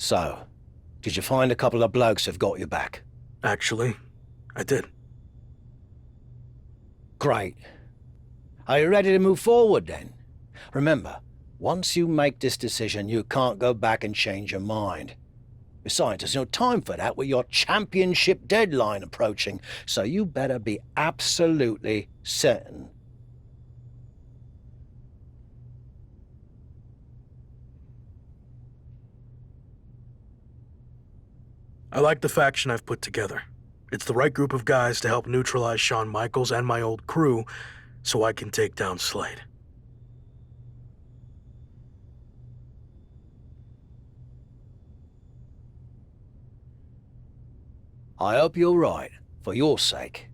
So, did you find a couple of blokes who've got your back? Actually, I did. Great. Are you ready to move forward then? Remember, once you make this decision, you can't go back and change your mind. Besides, there's no time for that with your championship deadline approaching, so you better be absolutely certain. I like the faction I've put together. It's the right group of guys to help neutralize Shawn Michaels and my old crew, so I can take down Slade. I hope you're right, for your sake.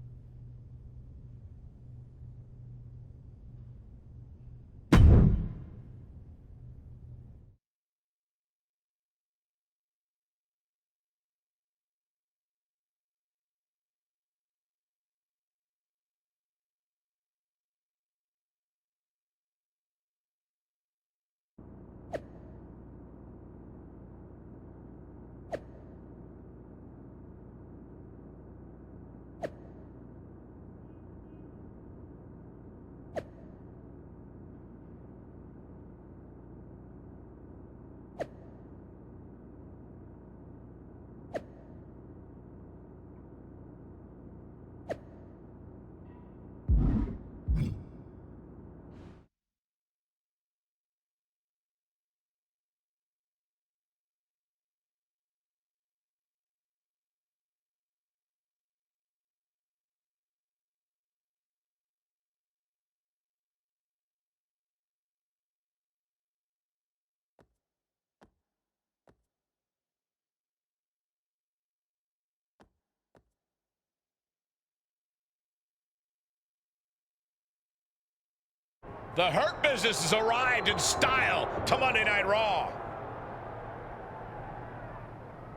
The Hurt Business has arrived in style to Monday Night Raw.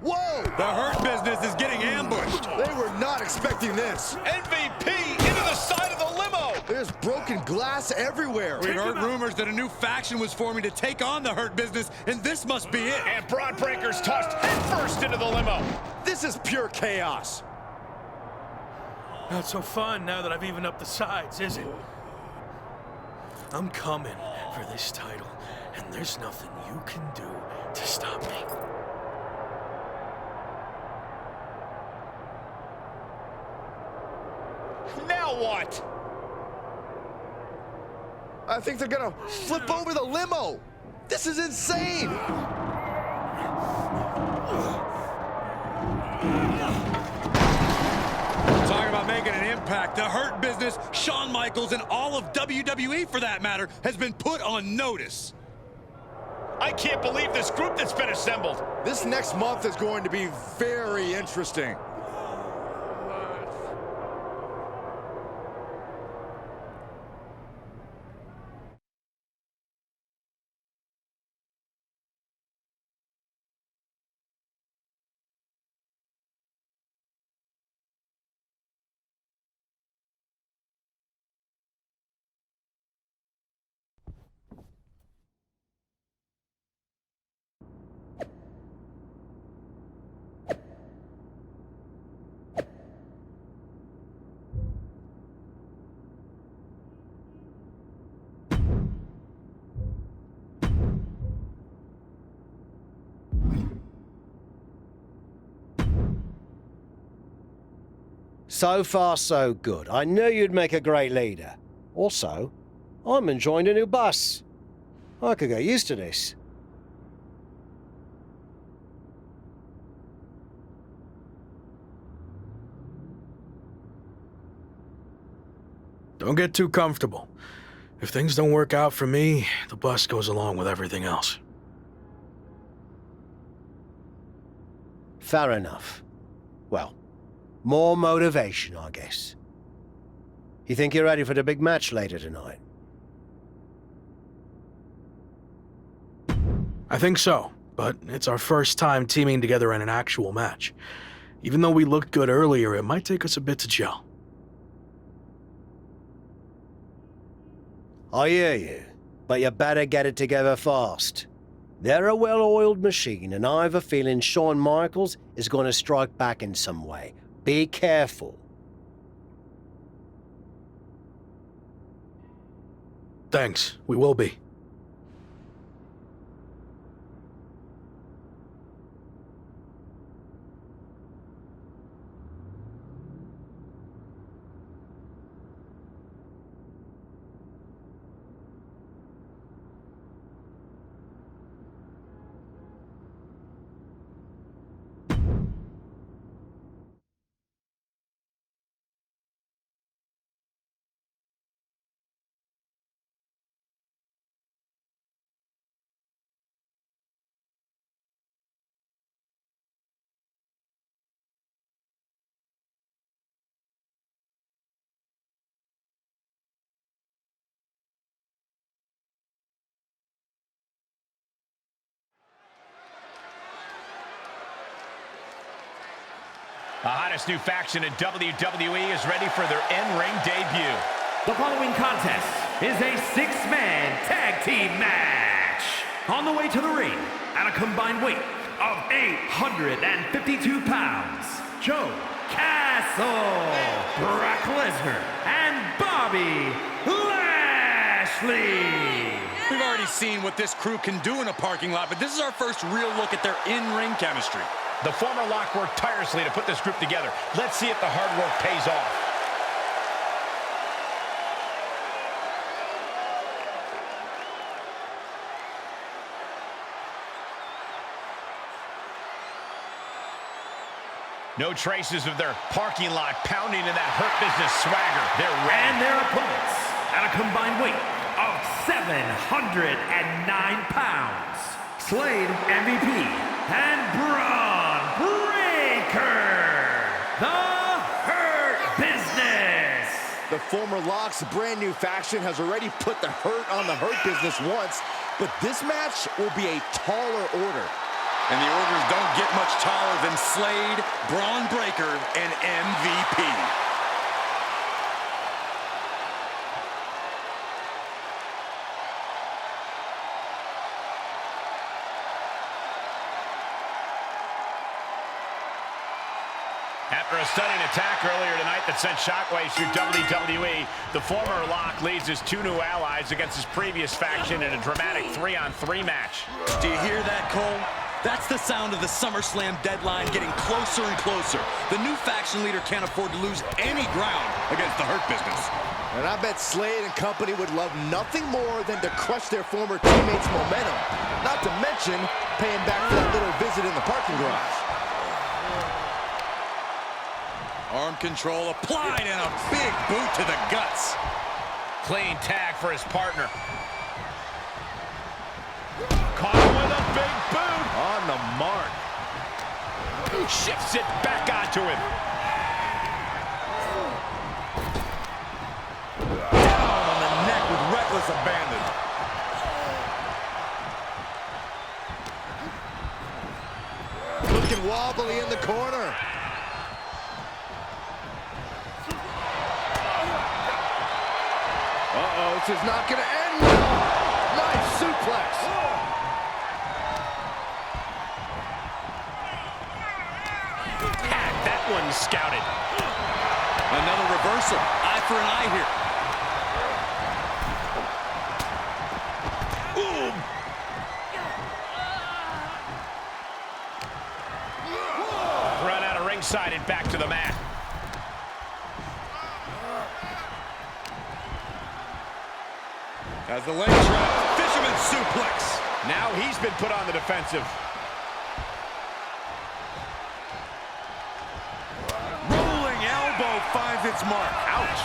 Whoa! The Hurt Business is getting ambushed. They were not expecting this. MVP into the side of the limo. There's broken glass everywhere. We've heard rumors that a new faction was forming to take on the Hurt Business, and this must be it. And Braun Breaker's tossed headfirst into the limo. This is pure chaos. Not so fun now that I've evened up the sides, is it? I'm coming for this title, and there's nothing you can do to stop me. Now what? I think they're gonna flip over the limo. This is insane. Talking about making an impact, the Hurt Business, Shawn Michaels, and all of WWE, for that matter, has been put on notice. I can't believe this group that's been assembled. This next month is going to be very interesting. So far, so good. I knew you'd make a great leader. Also, I'm enjoying a new bus. I could get used to this. Don't get too comfortable. If things don't work out for me, the bus goes along with everything else. Fair enough. Well, more motivation, I guess. You think you're ready for the big match later tonight? I think so, but it's our first time teaming together in an actual match. Even though we looked good earlier, it might take us a bit to gel. I hear you, but you better get it together fast. They're a well-oiled machine, and I have a feeling Shawn Michaels is going to strike back in some way. Be careful. Thanks, we will be. The hottest new faction in WWE is ready for their in-ring debut. The following contest is a six-man tag team match. On the way to the ring, at a combined weight of 852 pounds, Joe Castle, Brock Lesnar, and Bobby Lashley. We've already seen what this crew can do in a parking lot, but this is our first real look at their in-ring chemistry. The former Lock worked tirelessly to put this group together. Let's see if the hard work pays off. No traces of their parking lot pounding in that Hurt Business swagger. They're ready. And their opponents, at a combined weight of 709 pounds, Slade MVP and Braun Breaker, the Hurt Business. The former Lock's brand new faction has already put the Hurt on the Hurt Business once, but this match will be a taller order. And the orders don't get much taller than Slade, Braun Breaker, and MVP. After a stunning attack earlier tonight that sent shockwaves through WWE, the former Lock leads his two new allies against his previous faction in a dramatic 3-on-3 match. Do you hear that, Cole? That's the sound of the SummerSlam deadline getting closer and closer. The new faction leader can't afford to lose any ground against the Hurt Business. And I bet Slade and company would love nothing more than to crush their former teammates' momentum. Not to mention paying back for that little visit in the parking garage. Arm control applied and a big boot to the guts. Clean tag for his partner. Caught him with a big boot. On the mark. Shifts it back onto him. Down on the neck with reckless abandon. Looking wobbly in the corner. Uh-oh, this is not going to end well. Nice suplex. Had that one scouted. Another reversal. Eye for an eye here. Ooh. Run out of ringside and back to the mat. As the leg trap, fisherman suplex. Now he's been put on the defensive. Rolling elbow finds its mark. Ouch.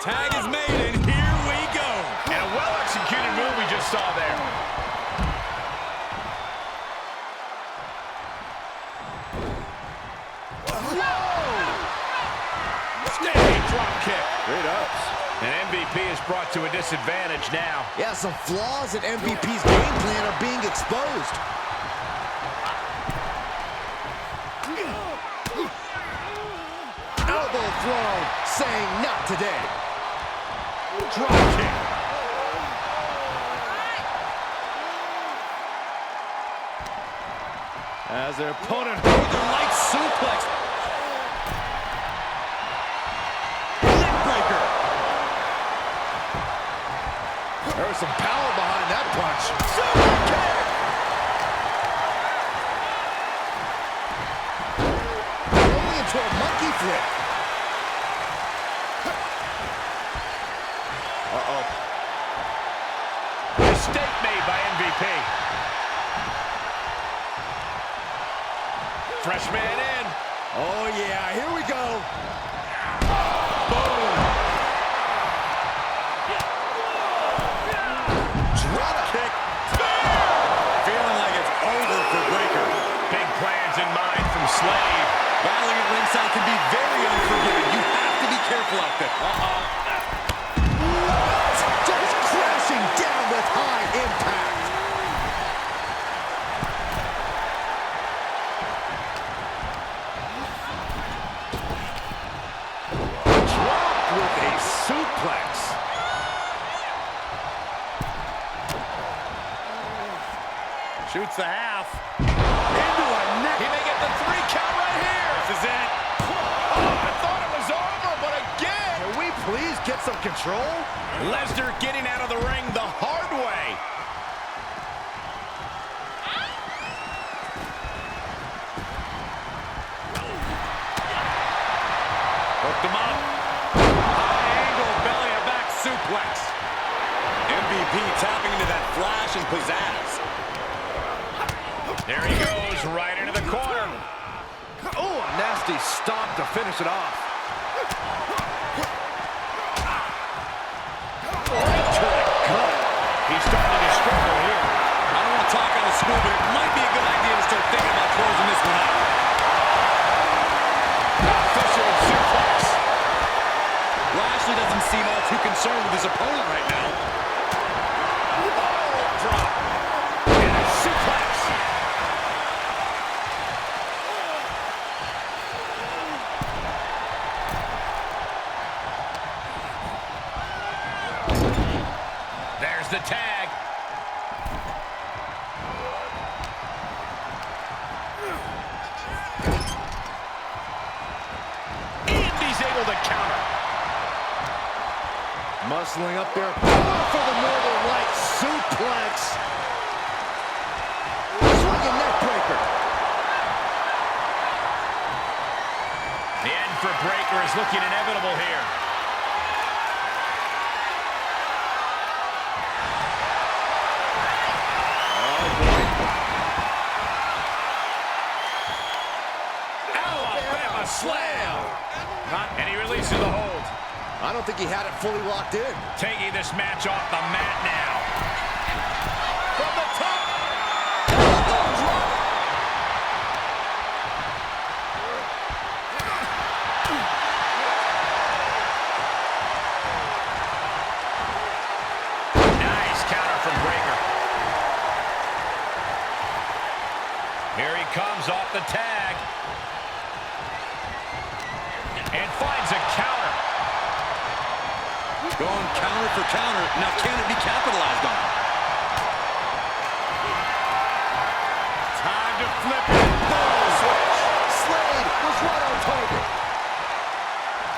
Tag is made, and here we go. And a well-executed move we just saw there. Whoa! Standing drop kick. Great ups. And MVP is brought to a disadvantage now. Yeah, some flaws in MVP's game plan are being exposed. Elbow thrown, saying not today. Drop kick. As their opponent Northern Lights suplex. Neckbreaker. There was some power behind that punch. Super kick! Rolling into a monkey flip. Uh-oh. Mistake made by MVP. Fresh man in. Oh, yeah. Here we go. Boom. Drop kick. Feeling like it's over for Breaker. Big plans in mind from Slade. Battling at ringside can be very unforgiving. You have to be careful out there. Just crashing down with high impact. Dropped with a suplex. Shoots the half. Into a neck. He may get the 3 count right here. This is it. Oh, I thought it was over, but again. Can we please get some control? Lesnar getting out of the ring the hard way. Hooked him up. High angle belly to back suplex. MVP tapping into that flash and pizzazz. There he goes, right into the corner. Oh, a nasty stop to finish it off. Right to the gut. He's starting to struggle here. I don't want to talk out of school, but it might be a good idea to start thinking about closing this one out. Official suplex. Lashley doesn't seem all too concerned with his opponent right now. Drop. And a suplex. There's the tag. And he's able to counter. Muscling up there for the Northern Lights suplex. Swinging neck breaker. The end for Breaker is looking inevitable here. Alabama slam. And he releases the hold. I don't think he had it fully locked in. Taking this match off the mat now. From the top. Nice counter from Breaker. Here he comes off the tag. And finds a counter. Going counter for counter. Now can it be capitalized on? Time to flip it. Switch. Slade was right on target.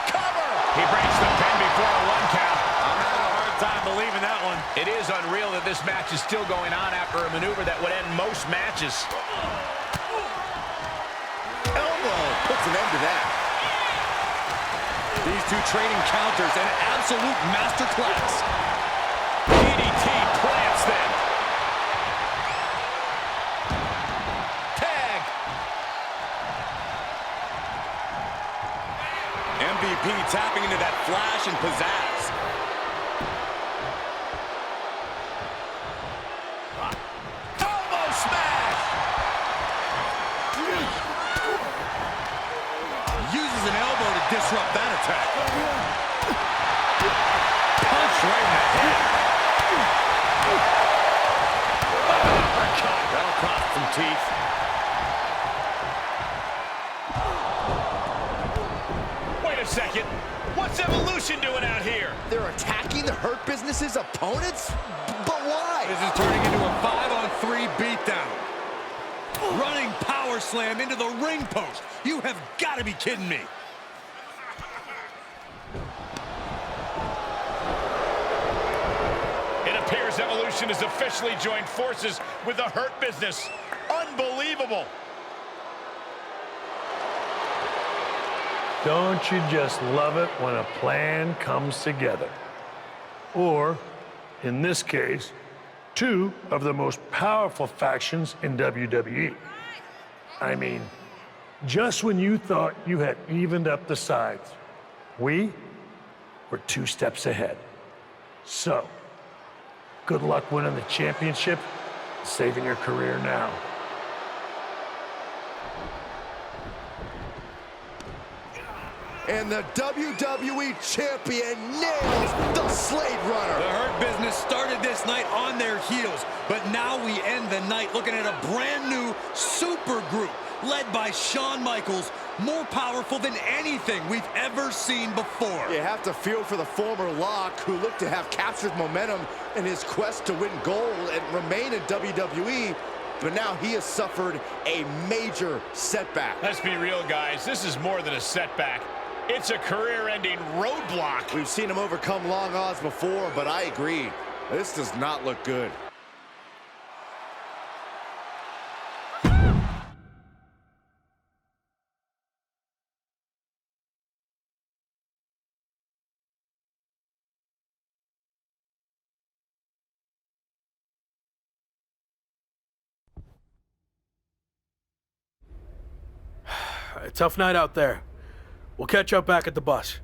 Cover. He breaks the pin before a 1 count. I'm having a hard time believing that one. It is unreal that this match is still going on after a maneuver that would end most matches. Elbow puts an end to that. These two trading counters, an absolute masterclass. DDT plants them. Tag. MVP tapping into that flash and pizzazz. Elbow smash. Uses an elbow to disrupt that attack. Punch right in the head. Uppercut. That'll cost some teeth. Wait a second. What's Evolution doing out here? They're attacking the Hurt Business's opponents? But why? This is turning into a 5-on-3 beatdown. Running power slam into the ring post. You have got to be kidding me. It appears Evolution has officially joined forces with the Hurt Business. Unbelievable. Don't you just love it when a plan comes together? Or, in this case, two of the most powerful factions in WWE. I mean, just when you thought you had evened up the sides, we were 2 steps ahead. So, good luck winning the championship, saving your career now. And the WWE Champion nails the Slade Runner. The Hurt Business started this night on their heels, but now we end the night looking at a brand new super group led by Shawn Michaels, more powerful than anything we've ever seen before. You have to feel for the former Lock, who looked to have captured momentum in his quest to win gold and remain in WWE, but now he has suffered a major setback. Let's be real, guys. This is more than a setback. It's a career-ending roadblock. We've seen him overcome long odds before, but I agree. This does not look good. A tough night out there. We'll catch up back at the bus.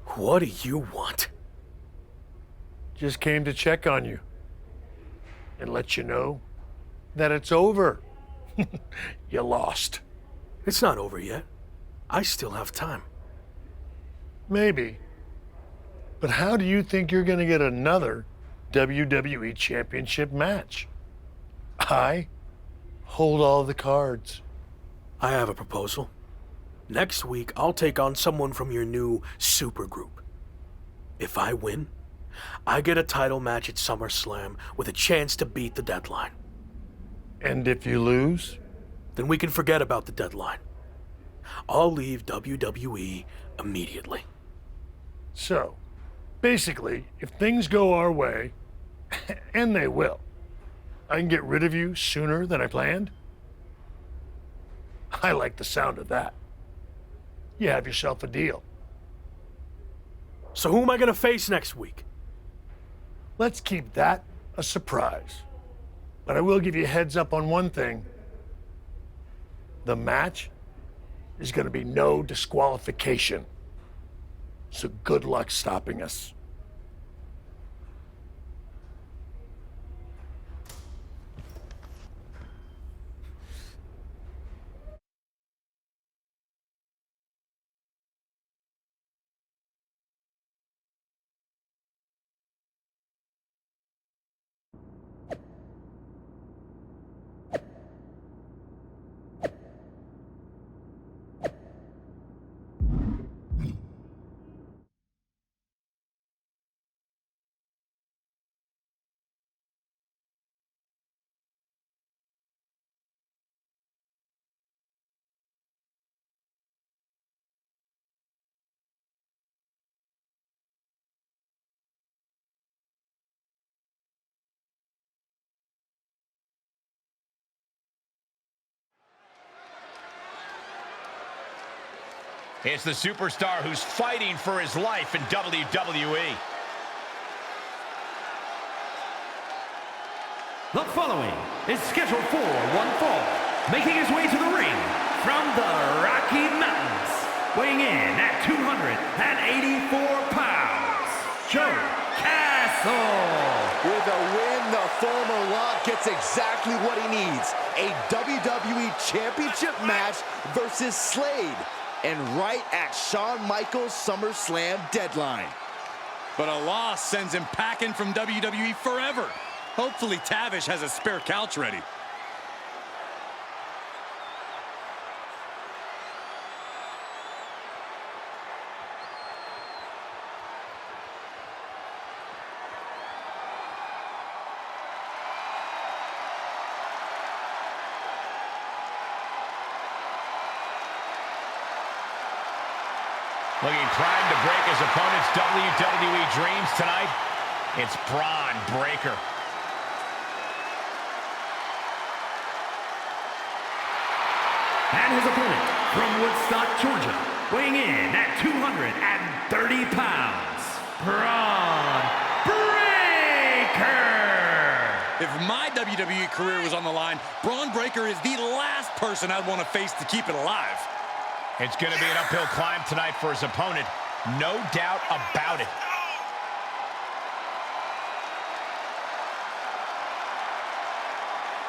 What do you want? Just came to check on you and let you know that it's over. You lost. It's not over yet. I still have time. Maybe. But how do you think you're going to get another WWE Championship match? I hold all the cards. I have a proposal. Next week, I'll take on someone from your new supergroup. If I win, I get a title match at SummerSlam with a chance to beat the deadline. And if you lose? Then we can forget about the deadline. I'll leave WWE immediately. So, basically, if things go our way, and they will, I can get rid of you sooner than I planned? I like the sound of that. You have yourself a deal. So who am I gonna face next week? Let's keep that a surprise. But I will give you a heads up on one thing. The match is gonna be no disqualification. So good luck stopping us. It's the superstar who's fighting for his life in WWE. The following is scheduled for one fall, making his way to the ring from the Rocky Mountains, weighing in at 284 pounds, Joe Castle. With a win, the former Lock gets exactly what he needs. A WWE Championship match versus Slade. And right at Shawn Michaels' SummerSlam deadline. But a loss sends him packing from WWE forever. Hopefully Tavish has a spare couch ready. Looking primed to break his opponent's WWE dreams tonight, it's Braun Breaker. And his opponent from Woodstock, Georgia, weighing in at 230 pounds, Braun Breaker. If my WWE career was on the line, Braun Breaker is the last person I'd want to face to keep it alive. It's going to be an uphill climb tonight for his opponent, no doubt about it.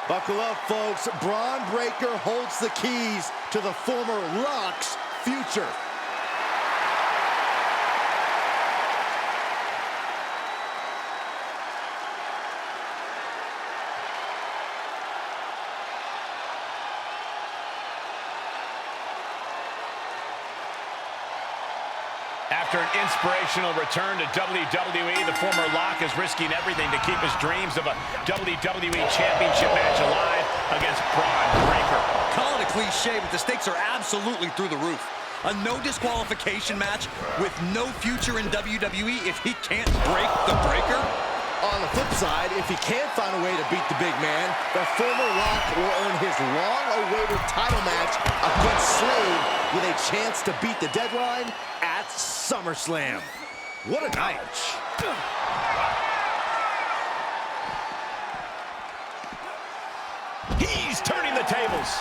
Buckle up, folks. Braun Breaker holds the keys to the former Rock's future. After an inspirational return to WWE, the former Lock is risking everything to keep his dreams of a WWE Championship match alive against Braun Breaker. Call it a cliche, but the stakes are absolutely through the roof. A no disqualification match with no future in WWE if he can't break the Breaker? On the flip side, if he can't find a way to beat the big man, the former Rock will earn his long-awaited title match against Slade with a chance to beat the deadline at SummerSlam. What a night. He's turning the tables.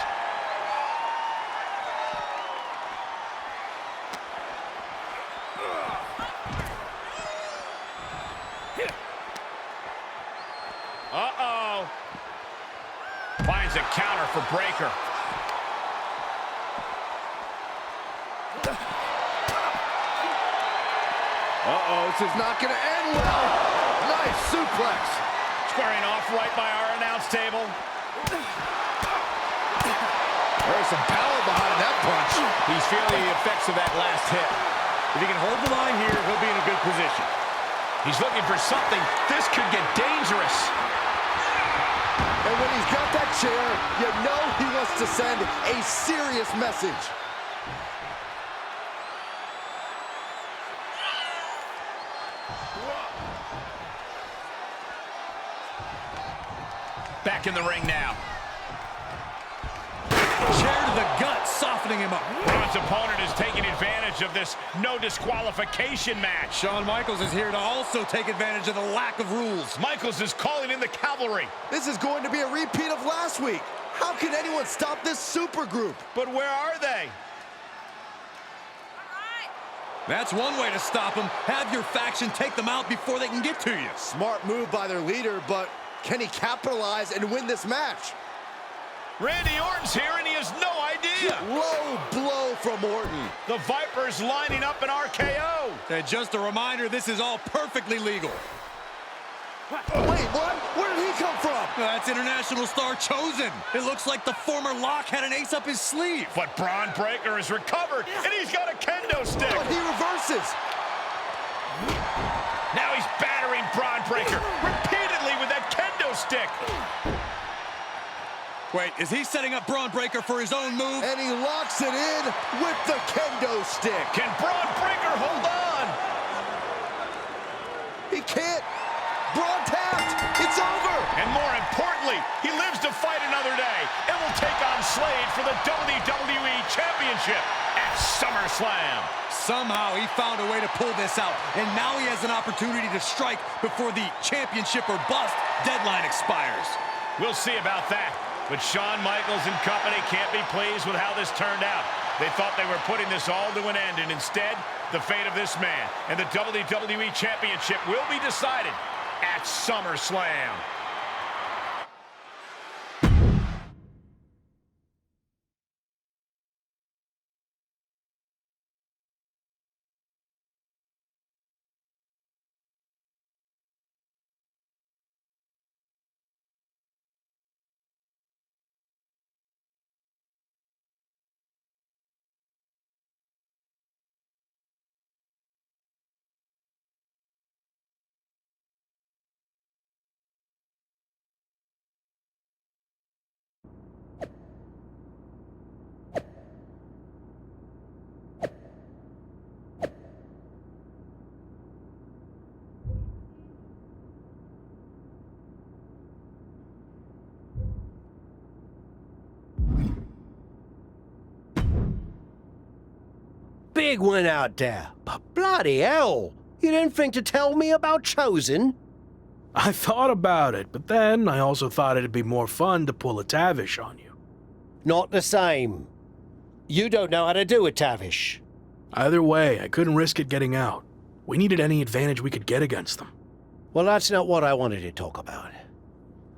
Uh-oh. Finds a counter for Breaker. Uh-oh, this is not going to end well. Nice suplex. Squaring off right by our announce table. There's some power behind that punch. He's feeling the effects of that last hit. If he can hold the line here, he'll be in a good position. He's looking for something. This could get dangerous. And when he's got that chair, you know he wants to send a serious message. Back in the ring now. Chair to the gut, softening him up. Braun's opponent is taking advantage of this no disqualification match. Shawn Michaels is here to also take advantage of the lack of rules. Michaels is calling in the cavalry. This is going to be a repeat of last week. How can anyone stop this super group? But where are they? That's one way to stop them. Have your faction take them out before they can get to you. Smart move by their leader, but can he capitalize and win this match? Randy Orton's here and he has no idea. Low blow from Orton. The Viper's lining up an RKO. And just a reminder, this is all perfectly legal. Wait, what? Where did he come from? That's international star Chosen. It looks like the former Lock had an ace up his sleeve. But Braun Breaker has recovered and he's got a kendo stick. But he reverses. Now he's battering Braun Breaker repeatedly with that kendo stick. Wait, is he setting up Braun Breaker for his own move? And he locks it in with the kendo stick. Can Braun Breaker hold on? He can't. Braun tapped. It's over. And more importantly, he lives to fight another day and will take on Slade for the WWE Championship at SummerSlam. Somehow he found a way to pull this out, and now he has an opportunity to strike before the championship or bust deadline expires. We'll see about that. But Shawn Michaels and company can't be pleased with how this turned out. They thought they were putting this all to an end, and instead, the fate of this man and the WWE Championship will be decided at SummerSlam. big win out there. But bloody hell, you didn't think to tell me about Chosen? I thought about it, but then I also thought it'd be more fun to pull a Tavish on you. Not the same. You don't know how to do a Tavish. Either way, I couldn't risk it getting out. We needed any advantage we could get against them. Well, that's not what I wanted to talk about.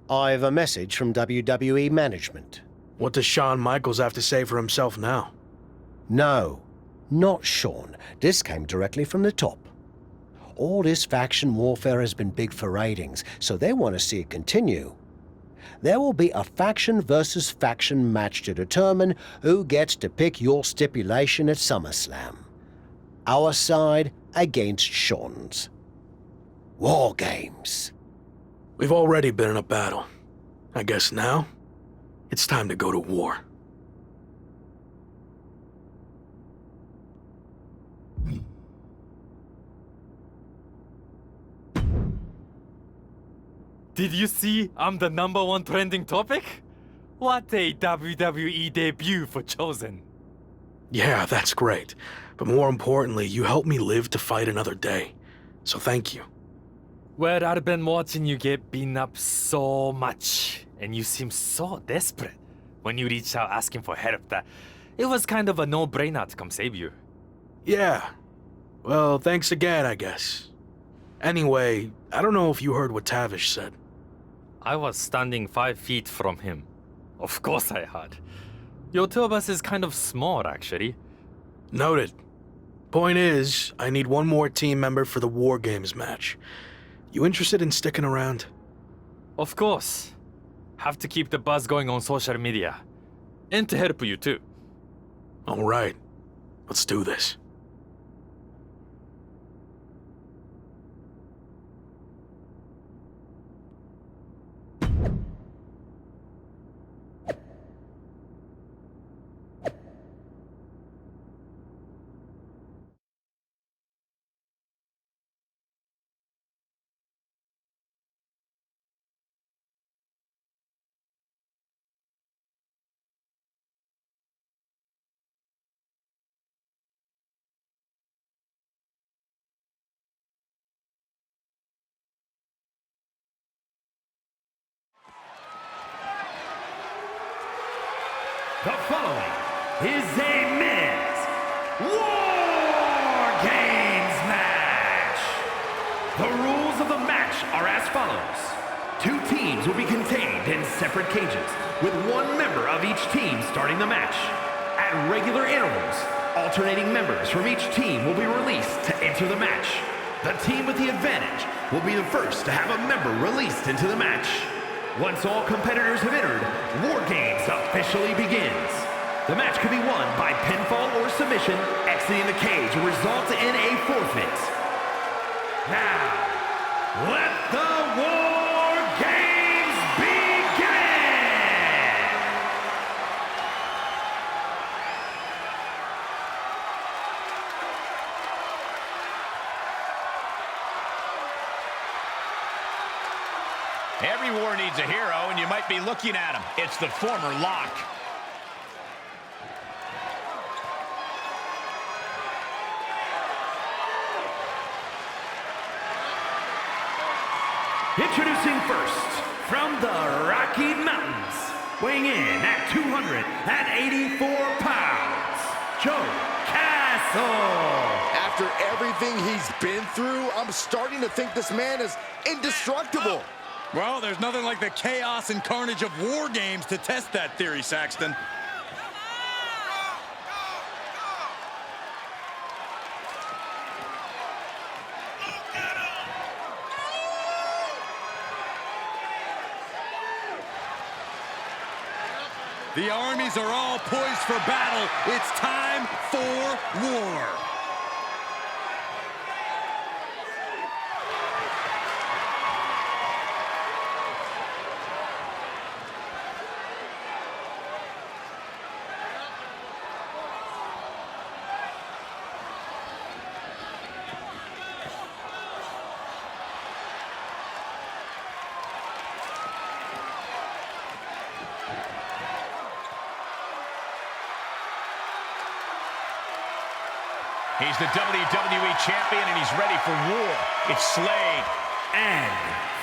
I have a message from WWE management. What does Shawn Michaels have to say for himself now? No, not Shawn. This came directly from the top. All this faction warfare has been big for ratings, so they want to see it continue. There will be a faction versus faction match to determine who gets to pick your stipulation at SummerSlam. Our side against Shawn's. War Games. We've already been in a battle. I guess now, it's time to go to war. Did you see I'm the #1 trending topic? What a WWE debut for Chosen. Yeah, that's great. But more importantly, you helped me live to fight another day. So thank you. Well, I've been watching you get beaten up so much, and you seem so desperate when you reached out asking for help that it was kind of a no-brainer to come save you. Yeah. Well, thanks again, I guess. Anyway, I don't know if you heard what Tavish said. I was standing 5 feet from him. Of course I had. Your two of us is kind of small, actually. Noted. Point is, I need one more team member for the War Games match. You interested in sticking around? Of course. Have to keep the buzz going on social media. And to help you too. All right. Let's do this. The following is a men's War Games match. The rules of the match are as follows. 2 teams will be contained in separate cages, with 1 member of each team starting the match. At regular intervals, alternating members from each team will be released to enter the match. The team with the advantage will be the first to have a member released into the match. Once all competitors have entered, War Games officially begins. The match can be won by pinfall or submission. Exiting the cage will result in a forfeit. Now, let the War Games begin! Every war needs a hero, and you might be looking at him. It's the former Lock. Introducing first, from the Rocky Mountains, weighing in at 284 pounds, Joe Castle. After everything he's been through, I'm starting to think this man is indestructible. Well, there's nothing like the chaos and carnage of War Games to test that theory, Saxton. The armies are all poised for battle. It's time for war. He's the WWE champion, and he's ready for war. It's Slade. And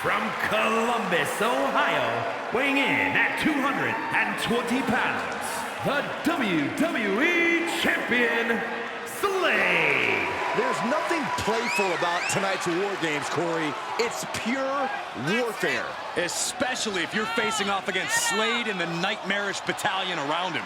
from Columbus, Ohio, weighing in at 220 pounds, the WWE Champion, Slade. There's nothing playful about tonight's War Games, Corey. It's pure warfare. Especially if you're facing off against Slade and the nightmarish battalion around him.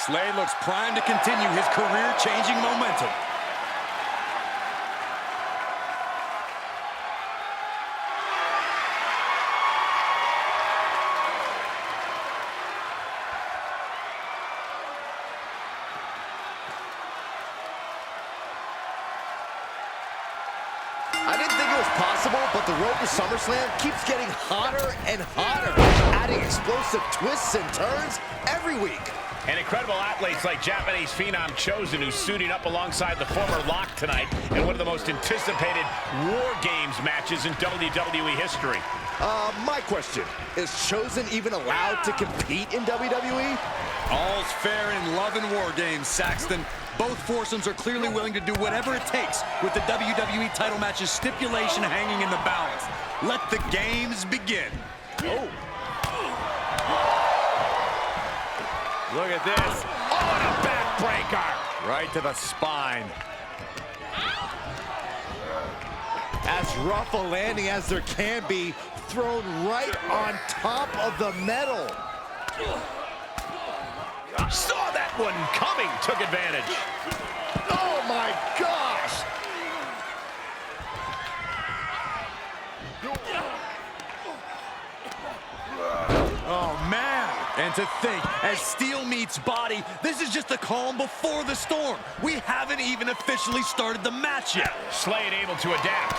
Slade looks primed to continue his career-changing momentum. I didn't think it was possible, but the road to SummerSlam keeps getting hotter and hotter, adding explosive twists and turns every week. And incredible athletes like Japanese phenom Chosen, who's suiting up alongside the former Lock tonight in one of the most anticipated War Games matches in WWE history. My question, is Chosen even allowed to compete in WWE? All's fair in love and War Games, Saxton. Both foursomes are clearly willing to do whatever it takes with the WWE title match's stipulation hanging in the balance. Let the games begin. Oh. Look at this. Oh, and a backbreaker. Right to the spine. As rough a landing as there can be, thrown right on top of the metal. Saw that one coming, took advantage. Oh my gosh! Oh, man. And to think, as steel meets body, this is just the calm before the storm. We haven't even officially started the match yet. Slade able to adapt.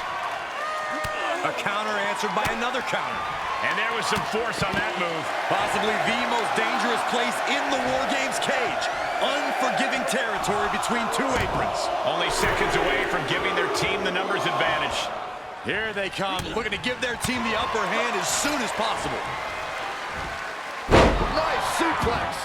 A counter answered by another counter. And there was some force on that move. Possibly the most dangerous place in the War Games cage. Unforgiving territory between two aprons. Only seconds away from giving their team the numbers advantage. Here they come, looking to give their team the upper hand as soon as possible. Nice suplex.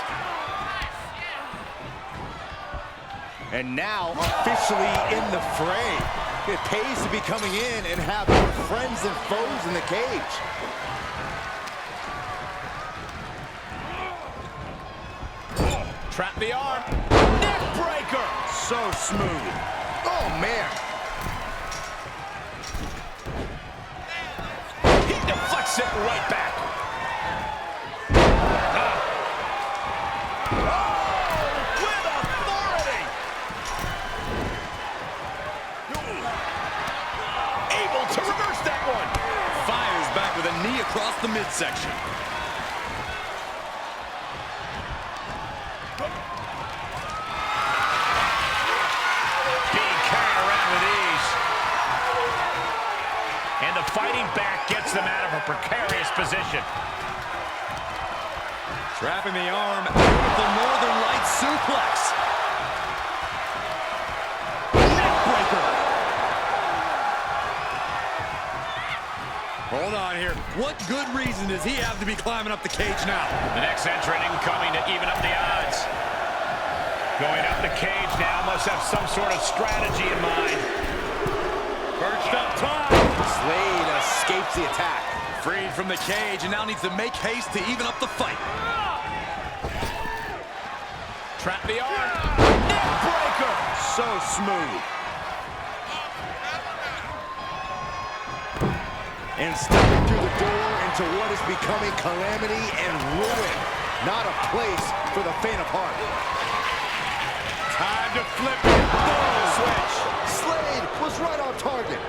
And now officially in the fray. It pays to be coming in and have more friends and foes in the cage. Trap the arm. Neck breaker. So smooth. Oh, man. He deflects it right back. With a knee across the midsection. Being carried around with ease. And the fighting back gets them out of a precarious position. Trapping the arm. Beautiful Northern Lights suplex. Hold on here. What good reason does he have to be climbing up the cage now? The next entrant incoming to even up the odds. Going up the cage now, must have some sort of strategy in mind. Perched up top. Slade escapes the attack. Freed from the cage and now needs to make haste to even up the fight. Trap the arm. Neck breaker. So smooth. And stepping through the door into what is becoming calamity and ruin. Not a place for the faint of heart. Time to flip it. Boom. Switch. Slade was right on target.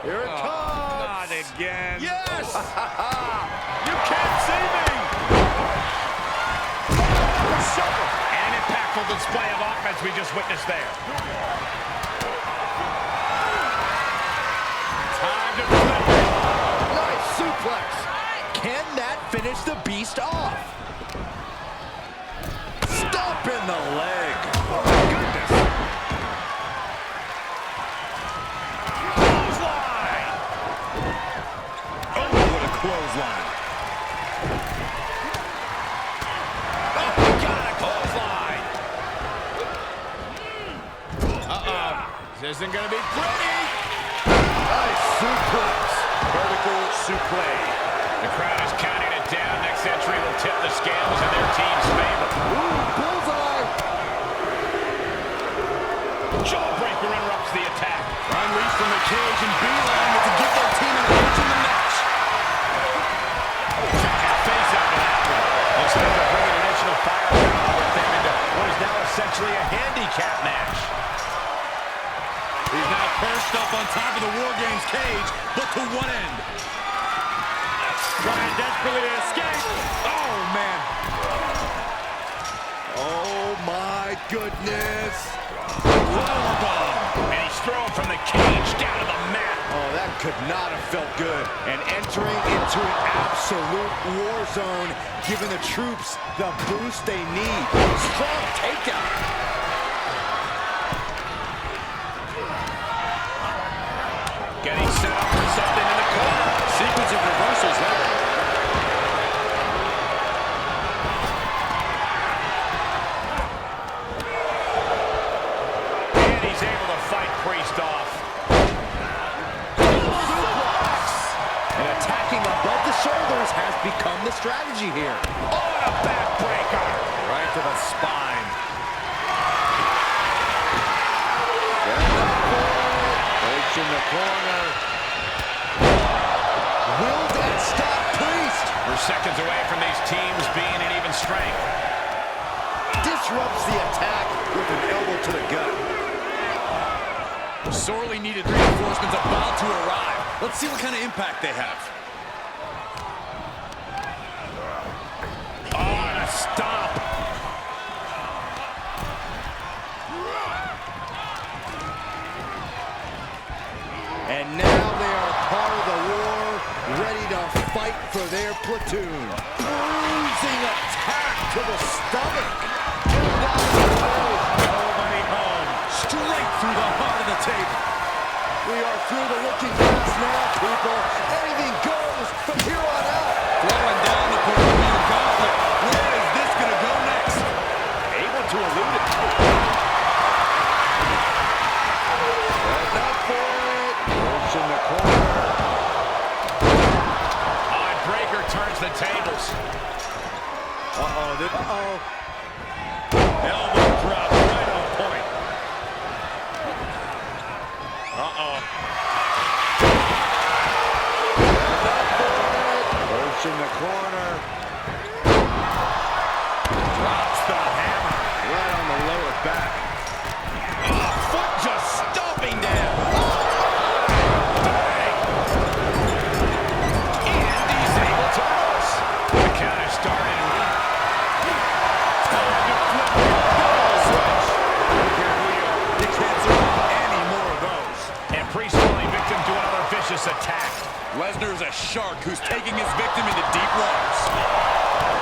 Here it comes. Not again. Yes! You can't see me. And an impactful display of offense we just witnessed there. Time to flip it. Nice suplex. Can that finish the beast off? in the leg. Oh, goodness. Clothesline. Oh, what a clothesline. Oh, my God, a clothesline. This isn't going to be pretty. Nice suplex. Vertical suplex. The crowd is counting it down. Next entry will tip the scales in their team's favor. Ooh, bullseye. Jawbreaker interrupts the attack. Unleashed from the cage and beeline to give their team an edge in the match. Checking face after that one. Looks like they're bringing additional firepower with them into what is now essentially a handicap match. He's now perched up on top of the War Games cage, but to what end? Trying desperately to escape. Oh, man. Oh, my goodness. And he's thrown from the cage down to the mat. Oh, that could not have felt good. And entering into an absolute war zone, giving the troops the boost they need. Strong takeout. Getting set up for something in the corner. Sequence of reversals there. And he's able to fight Priest off. And attacking above the shoulders has become the strategy here. Oh, and a backbreaker. Right to the spine. Coach in the corner. Will that stop Priest? We're seconds away from these teams being in even strength. Disrupts the attack with an elbow to the gut. Sorely needed reinforcements about to arrive. Let's see what kind of impact they have. Oh, and a stomp. And now they are part of the war, ready to fight for their platoon. Bruising attack to the stomach. Nobody home. Straight through the heart of the table. We are through the looking glass now, people. Anything goes from here on out. Throwing down the Peruvian gauntlet. Where is this going to go next? Able to elude it. Up for it. Coach in the corner. Oh, and Breaker turns the tables. Elbow drop right on point. Coach in the corner. Drops the hammer. Right on the lower back. Foot just stomping down. And he's able to reverse. The count has started. You can't survive any more of those. And Priest falling victim to another vicious attack. Lesnar is a shark who's taking his victim into deep waters.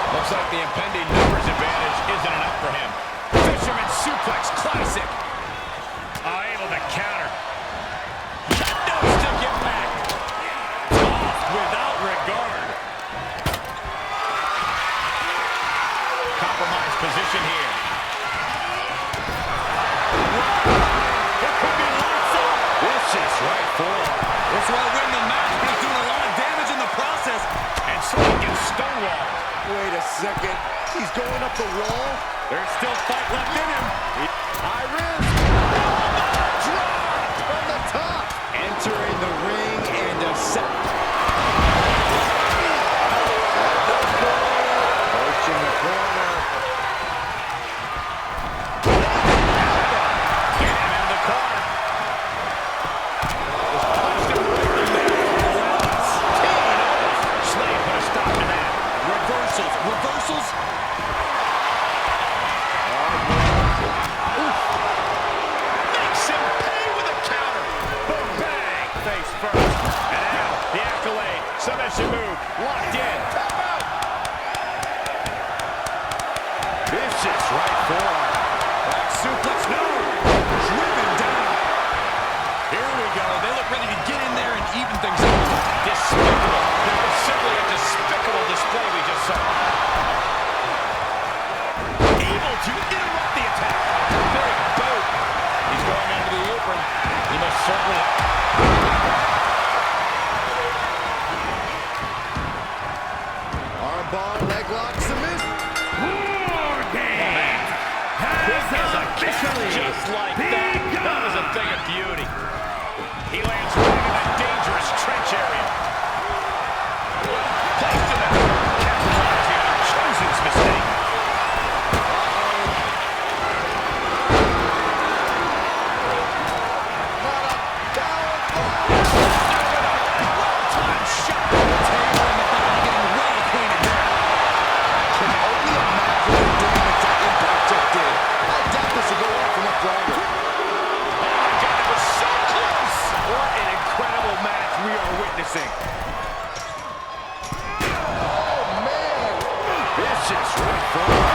Looks like the impending numbers advantage isn't enough for him. Fisherman suplex, classic. Able to counter. Knows to get back. Tossed without regard. Compromised position here. It could be lights out. Vicious right forearm. This won't win the match, but he's doing a lot of damage in the process. And Slade gets stonewalled. Wait a second. He's going up the wall. There's still fight left in him. High risk. Drop from the top. Entering the ring and a set. Coach in the corner. Get him in the corner. Slade put a stop to that. Reversals. Reversals. Vicious right forearm. Back suplex, no! Driven down. Here we go. They look ready to get in there and even things up. Despicable. That was simply a despicable display we just saw. Able to interrupt the attack. Big boot. He's going under the apron. He must certainly... Armbar, leg lock, submit. Just like that. That was a thing of beauty. He lands right in that dangerous trench area. Placed in the capitalizing on Chosen's mistake. Well-timed shot. Table on the body getting well acquainted there. Can only imagine the damage that Impact just did. I doubt this will go on for much longer. Oh my God, it was so close! What an incredible match we are witnessing. Oh, man. Vicious right forward.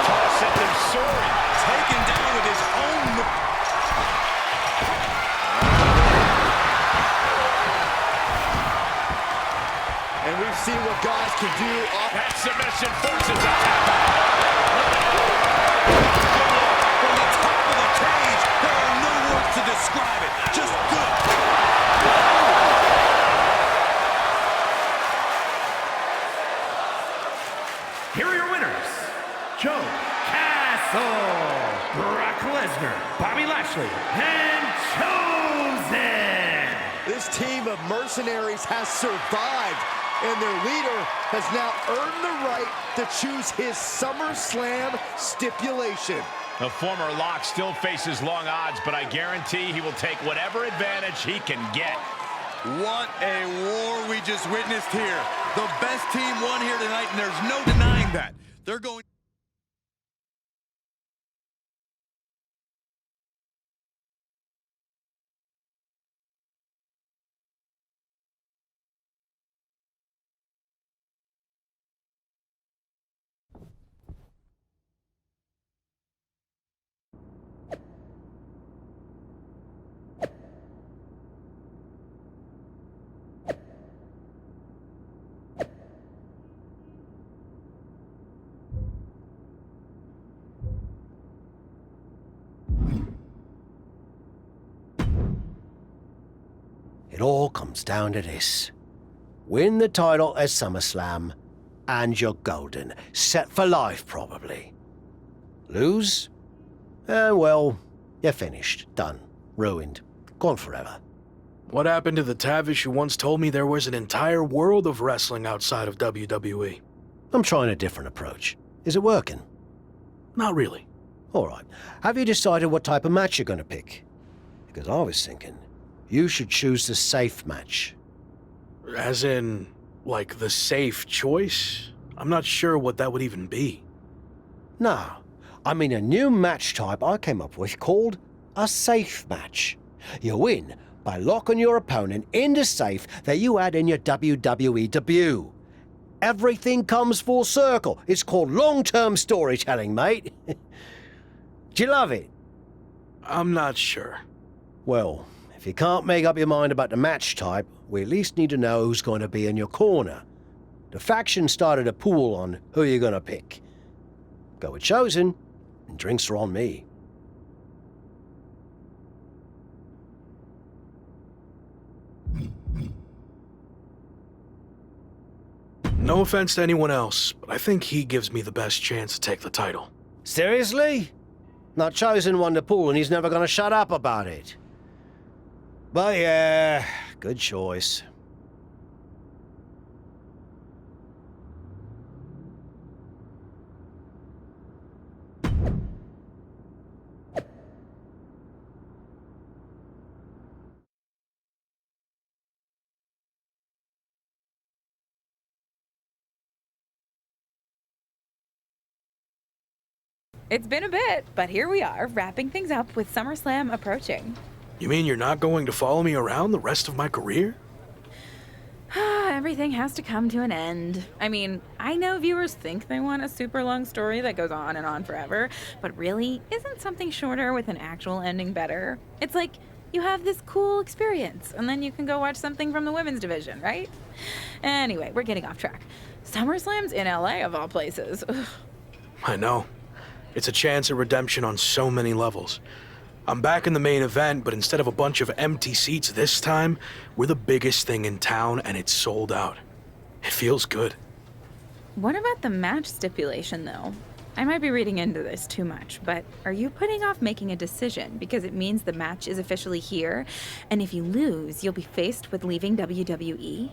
Toss sent them soaring. Taken down with his own... And we've seen what guys can do off. That submission forces a tap out. From the top of the cage, there are no words to describe it. Just good. Here are your winners. Joe Castle, Brock Lesnar, Bobby Lashley, and Chosen. This team of mercenaries has survived, and their leader has now earned the right to choose his SummerSlam stipulation. The former Lock still faces long odds, but I guarantee he will take whatever advantage he can get. What a war we just witnessed here. The best team won here tonight, and there's no denying that. They're going... It all comes down to this. Win the title at SummerSlam, and you're golden. Set for life, probably. Lose? Well, you're finished. Done. Ruined. Gone forever. What happened to the Tavish who once told me there was an entire world of wrestling outside of WWE? I'm trying a different approach. Is it working? Not really. All right. Have you decided what type of match you're going to pick? Because I was thinking you should choose the safe match. As in, like, the safe choice? I'm not sure what that would even be. No, I mean a new match type I came up with called a safe match. You win by locking your opponent in the safe that you had in your WWE debut. Everything comes full circle. It's called long-term storytelling, mate. Do you love it? I'm not sure. Well, if you can't make up your mind about the match type, we at least need to know who's going to be in your corner. The faction started a pool on who you're going to pick. Go with Chosen, and drinks are on me. No offense to anyone else, but I think he gives me the best chance to take the title. Seriously? Not Chosen won the pool and he's never going to shut up about it. But yeah, good choice. It's been a bit, but here we are, wrapping things up with SummerSlam approaching. You mean you're not going to follow me around the rest of my career? I'm everything has to come to an end. I mean, I know viewers think they want a super long story that goes on and on forever, but really, isn't something shorter with an actual ending better? It's like you have this cool experience, and then you can go watch something from the women's division, right? Anyway, we're getting off track. SummerSlam's in LA, of all places. Ugh. I know. It's a chance at redemption on so many levels. I'm back in the main event, but instead of a bunch of empty seats this time, we're the biggest thing in town and it's sold out. It feels good. What about the match stipulation, though? I might be reading into this too much, but are you putting off making a decision because it means the match is officially here, and if you lose, you'll be faced with leaving WWE?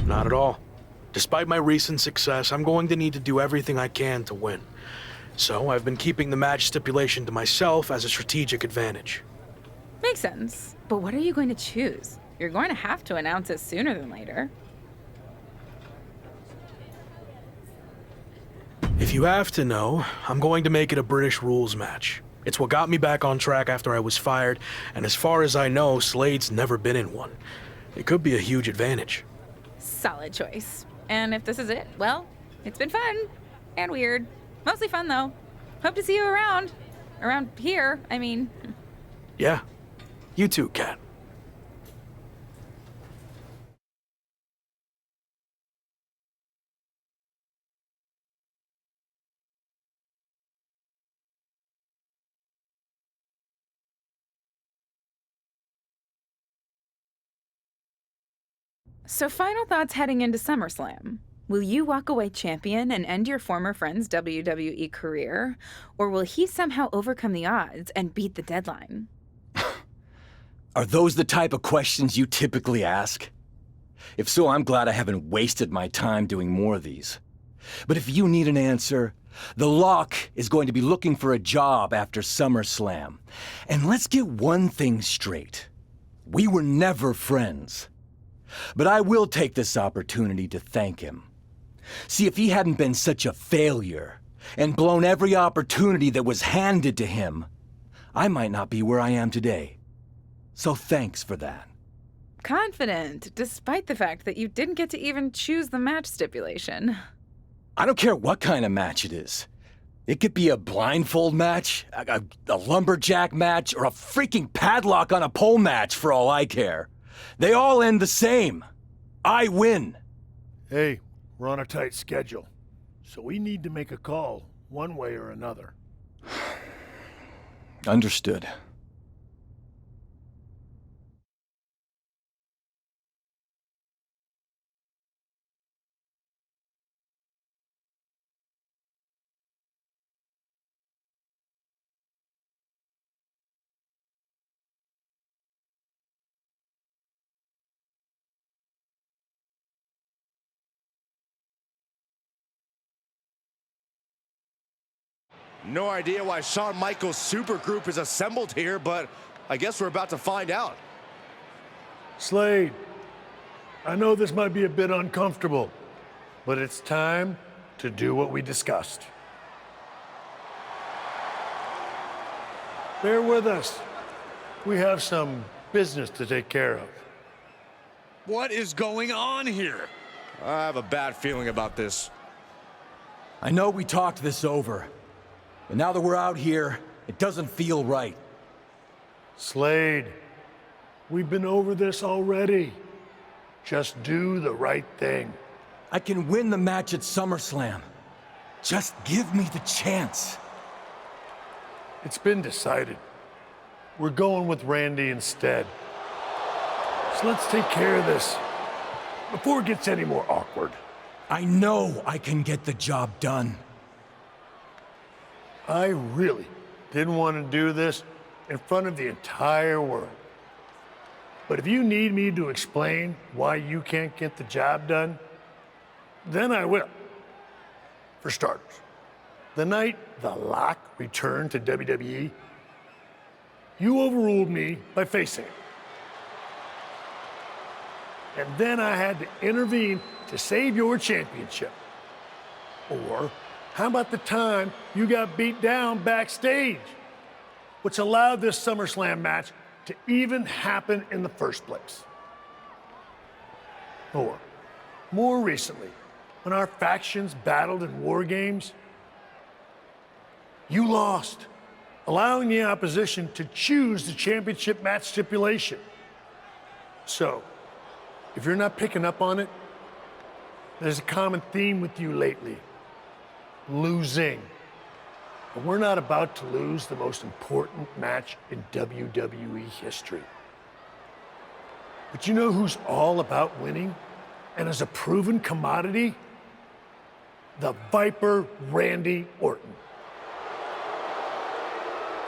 Not at all. Despite my recent success, I'm going to need to do everything I can to win. So I've been keeping the match stipulation to myself as a strategic advantage. Makes sense. But what are you going to choose? You're going to have to announce it sooner than later. If you have to know, I'm going to make it a British rules match. It's what got me back on track after I was fired, and as far as I know, Slade's never been in one. It could be a huge advantage. Solid choice. And if this is it, well, it's been fun. And weird. Mostly fun, though. Hope to see you around. Around here, I mean. Yeah. You too, Kat. So final thoughts heading into SummerSlam. Will you walk away champion and end your former friend's WWE career? Or will he somehow overcome the odds and beat the deadline? Are those the type of questions you typically ask? If so, I'm glad I haven't wasted my time doing more of these. But if you need an answer, the Lock is going to be looking for a job after SummerSlam. And let's get one thing straight. We were never friends. But I will take this opportunity to thank him. See, if he hadn't been such a failure and blown every opportunity that was handed to him, I might not be where I am today. So thanks for that. Confident, despite the fact that you didn't get to even choose the match stipulation. I don't care what kind of match it is. It could be a blindfold match, a lumberjack match, or a freaking padlock on a pole match for all I care. They all end the same. I win. Hey, we're on a tight schedule, so we need to make a call one way or another. Understood. No idea why Shawn Michaels' supergroup is assembled here, but I guess we're about to find out. Slade, I know this might be a bit uncomfortable, but it's time to do what we discussed. Bear with us. We have some business to take care of. What is going on here? I have a bad feeling about this. I know we talked this over, but now that we're out here, it doesn't feel right. Slade, we've been over this already. Just do the right thing. I can win the match at SummerSlam. Just give me the chance. It's been decided. We're going with Randy instead. So let's take care of this before it gets any more awkward. I know I can get the job done. I really didn't want to do this in front of the entire world. But if you need me to explain why you can't get the job done, then I will. For starters, the night The Lock returned to WWE, you overruled me by facing it. And then I had to intervene to save your championship. Or how about the time you got beat down backstage, which allowed this SummerSlam match to even happen in the first place. Or, more recently, when our factions battled in war games, you lost, allowing the opposition to choose the championship match stipulation. So, if you're not picking up on it, there's a common theme with you lately: losing. But we're not about to lose the most important match in WWE history. But you know who's all about winning and is a proven commodity? The Viper Randy Orton.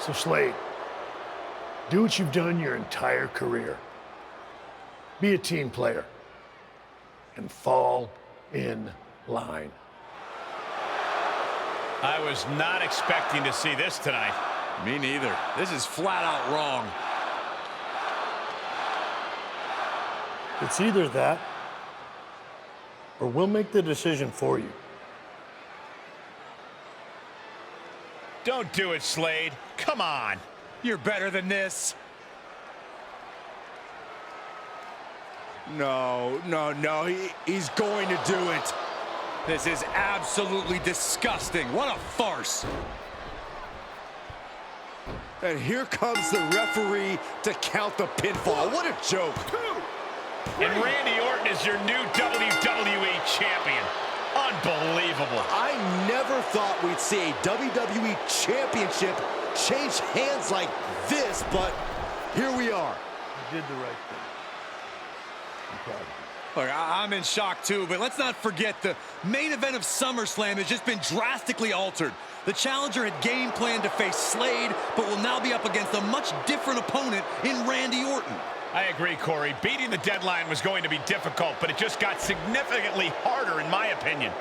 So Slade, do what you've done your entire career. Be a team player and fall in line. I was not expecting to see this tonight. Me neither. This is flat out wrong. It's either that, or we'll make the decision for you. Don't do it, Slade. Come on. You're better than this. No, he's going to do it. This is absolutely disgusting. What a farce. And here comes the referee to count the pinfall. What a joke. And Randy Orton is your new WWE champion. Unbelievable. I never thought we'd see a WWE championship change hands like this, but here we are. You did the right thing. I'm proud of you. Look, I'm in shock too, but let's not forget the main event of SummerSlam has just been drastically altered. The challenger had game planned to face Slade, but will now be up against a much different opponent in Randy Orton. I agree, Corey. Beating the deadline was going to be difficult, but it just got significantly harder, in my opinion.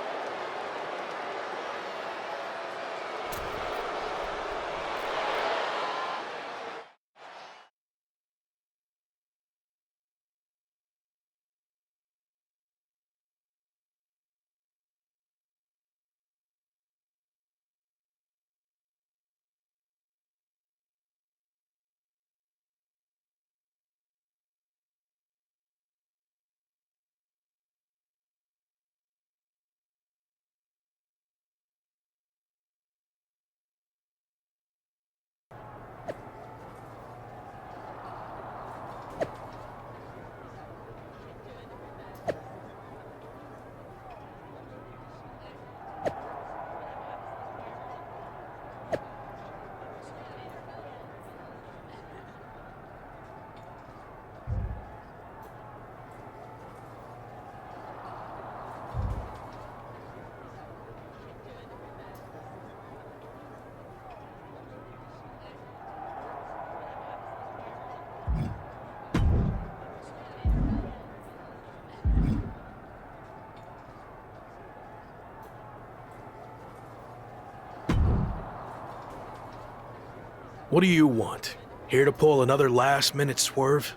What do you want? Here to pull another last-minute swerve?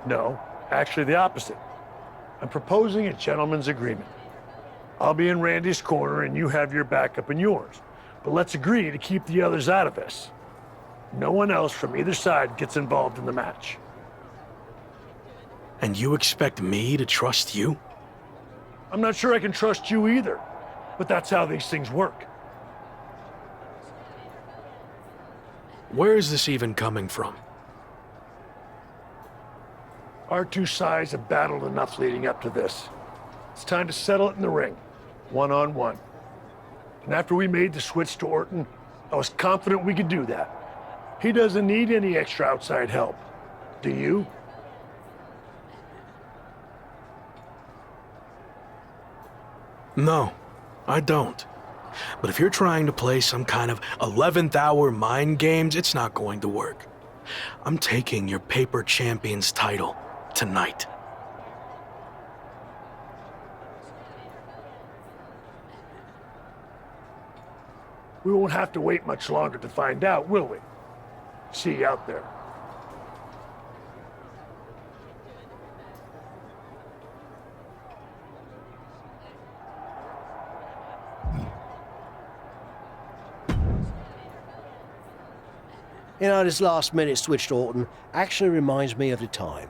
No, actually the opposite. I'm proposing a gentleman's agreement. I'll be in Randy's corner and you have your backup in yours. But let's agree to keep the others out of this. No one else from either side gets involved in the match. And you expect me to trust you? I'm not sure I can trust you either, but that's how these things work. Where is this even coming from? Our two sides have battled enough leading up to this. It's time to settle it in the ring, one-on-one. And after we made the switch to Orton, I was confident we could do that. He doesn't need any extra outside help. Do you? No, I don't. But if you're trying to play some kind of 11th hour mind games, it's not going to work. I'm taking your paper champion's title tonight. We won't have to wait much longer to find out, will we? See you out there. You know, this last-minute switch to Orton actually reminds me of the time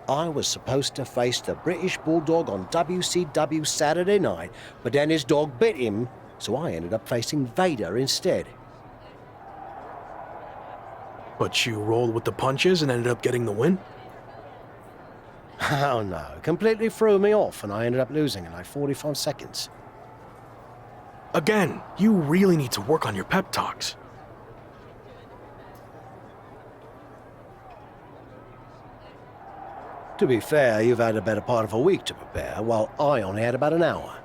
I was supposed to face the British Bulldog on WCW Saturday night, but then his dog bit him, so I ended up facing Vader instead. But you rolled with the punches and ended up getting the win? Oh no, it completely threw me off and I ended up losing in like 45 seconds. Again, you really need to work on your pep talks. To be fair, you've had a better part of a week to prepare, while I only had about an hour.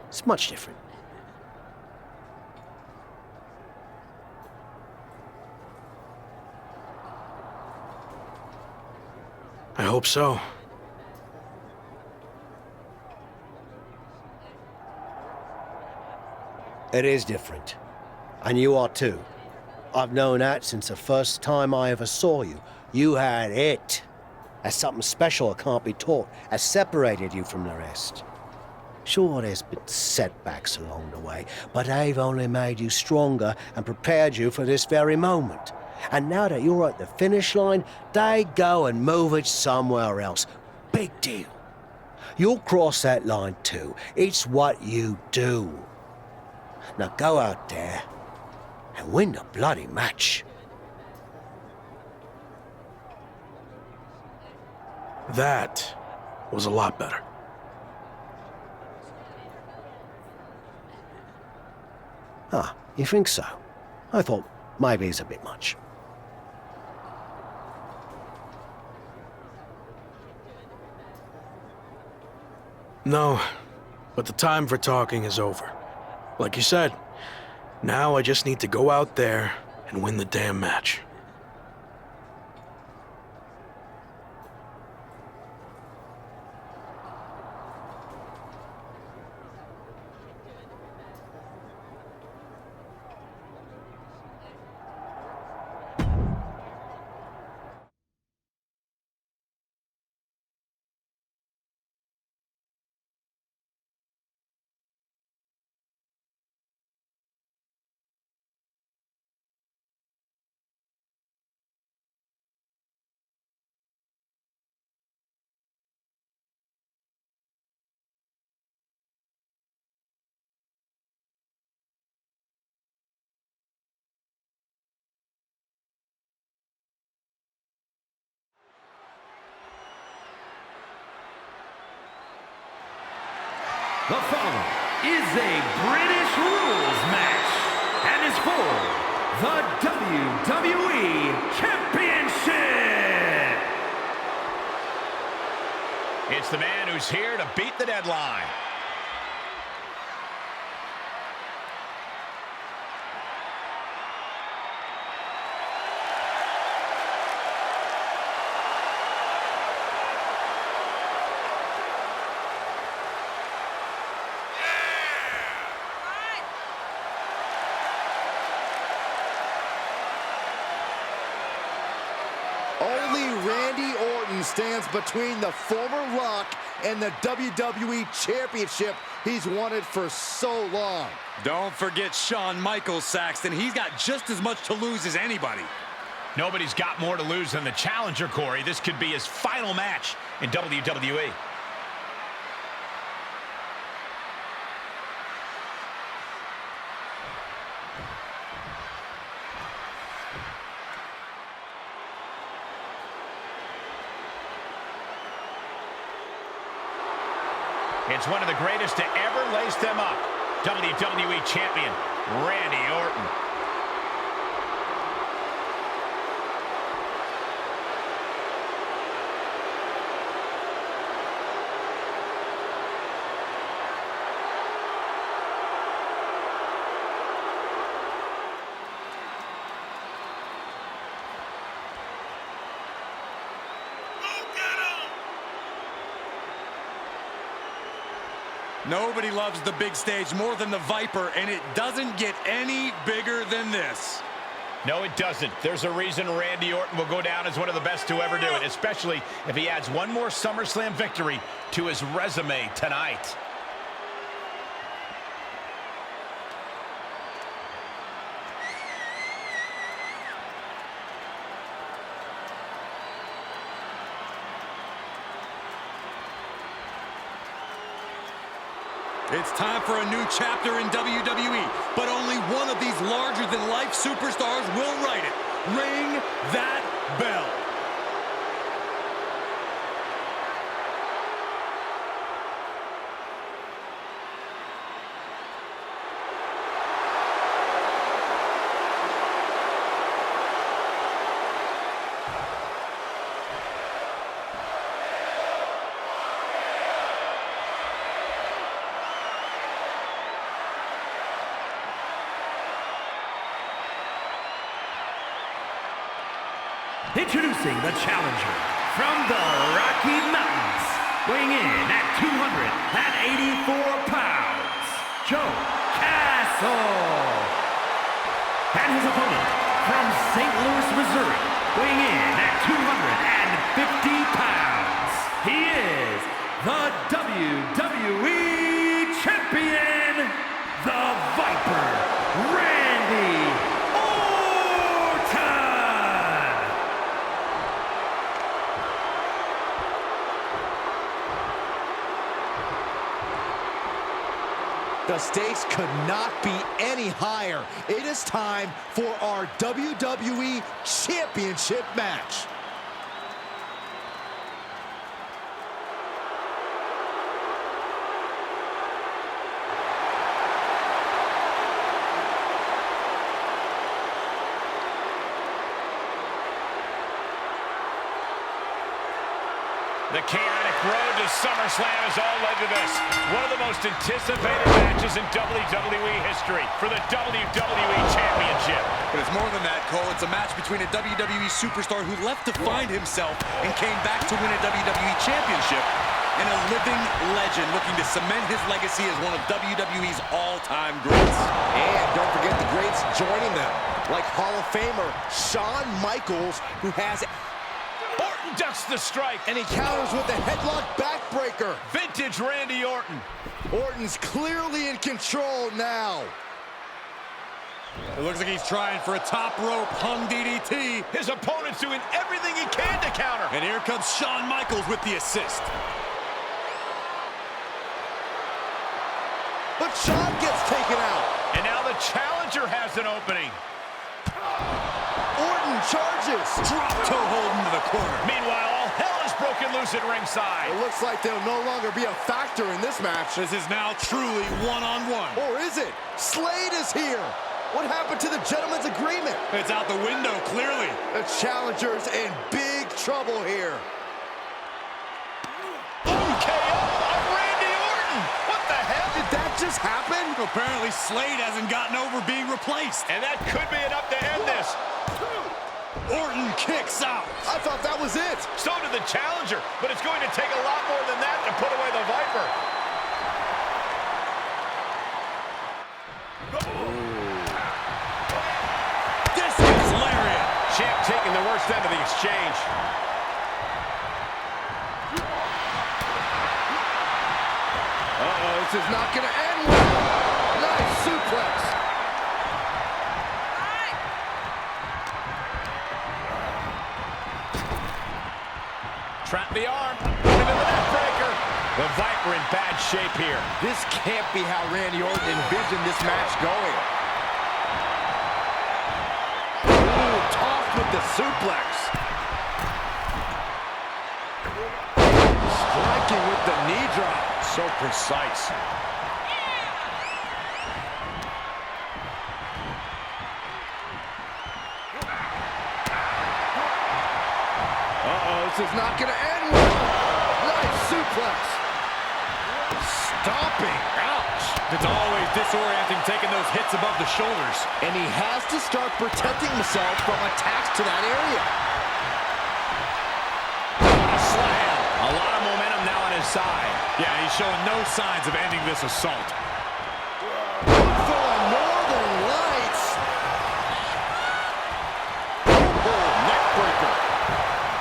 It's much different. I hope so. It is different. And you are too. I've known that since the first time I ever saw you. You had it. That's something special that can't be taught, has separated you from the rest. Sure, there's been setbacks along the way, but they've only made you stronger and prepared you for this very moment. And now that you're at the finish line, they go and move it somewhere else. Big deal. You'll cross that line too. It's what you do. Now go out there and win the bloody match. That was a lot better. Ah, you think so? I thought maybe it's a bit much. No, but the time for talking is over. Like you said, now I just need to go out there and win the damn match. The following is a British rules match and is for the WWE Championship. It's the man who's here to beat the deadline. Only Randy Orton stands between the former Rock and the WWE Championship he's wanted for so long. Don't forget Shawn Michaels, Saxton. He's got just as much to lose as anybody. Nobody's got more to lose than the challenger, Corey. This could be his final match in WWE. It's one of the greatest to ever lace them up. WWE Champion, Randy Orton. Nobody loves the big stage more than the Viper, and it doesn't get any bigger than this. No, it doesn't. There's a reason Randy Orton will go down as one of the best to ever do it, especially if he adds one more SummerSlam victory to his resume tonight. It's time for a new chapter in WWE, but only one of these larger-than-life superstars will write it. Ring that bell. Introducing the challenger from the Rocky Mountains, weighing in at 284 pounds, Joe Castle. And his opponent from St. Louis, Missouri, weighing in at 250 pounds, he is the WWE Champion, the Viper, Randy The stakes could not be any higher. It is time for our WWE Championship match. The chaotic road to SummerSlam has all led to this. One of the most anticipated matches in WWE history for the WWE Championship. But it's more than that, Cole. It's a match between a WWE superstar who left to find himself and came back to win a WWE Championship, and a living legend looking to cement his legacy as one of WWE's all-time greats. And don't forget the greats joining them, like Hall of Famer Shawn Michaels, who has Orton ducks the strike. and he counters with a headlock backbreaker. Vintage Randy Orton. Orton's clearly in control now. It looks like he's trying for a top rope hung DDT. His opponent's doing everything he can to counter. And here comes Shawn Michaels with the assist. But Shawn gets taken out. And now the challenger has an opening. Orton charges. Drop toe hold into the corner. Meanwhile, all hell is broken loose at ringside. It looks like they'll no longer be a factor in this match. This is now truly one-on-one. Or is it? Slade is here. What happened to the gentleman's agreement? It's out the window, clearly. The challenger's in big trouble here. KO on Randy Orton. What the hell? Did that just happen? Apparently, Slade hasn't gotten over being replaced. And that could be enough to end this. Orton kicks out. I thought that was it. So did the challenger, but it's going to take a lot more than that to put away the Viper. This is lariat. Champ taking the worst end of the exchange. Uh-oh, this is not going to end well. Nice suplex. Trap the arm. Into the neck breaker. The Viper in bad shape here. This can't be how Randy Orton envisioned this match going. Ooh, tossed with the suplex. Striking with the knee drop. So precise. This is not going to end well. Nice suplex. Stomping. Ouch. It's always disorienting taking those hits above the shoulders. And he has to start protecting himself from attacks to that area. A slam. A lot of momentum now on his side. Yeah, he's showing no signs of ending this assault. For the Northern Lights. Oh, neck breaker.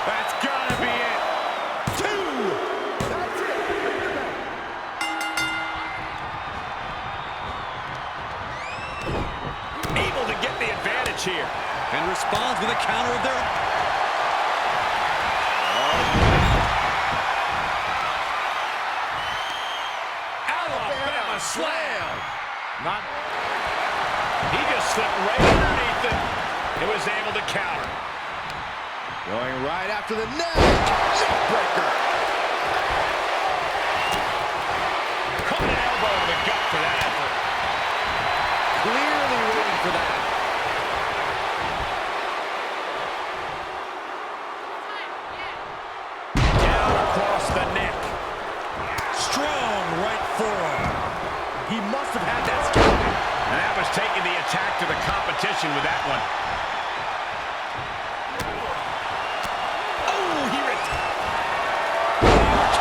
That's gotta be it. Two. That's it. Able to get the advantage here. And responds with a counter of their own. Alabama slam. Not. He just slipped right underneath it. It was able to counter. Going right after the neck. Neckbreaker. Caught an elbow to the gut for that effort. Clearly waiting for that. Down across the neck. Strong right forearm. He must have had that scouted. And that was taking the attack to the competition with that one. Oh, he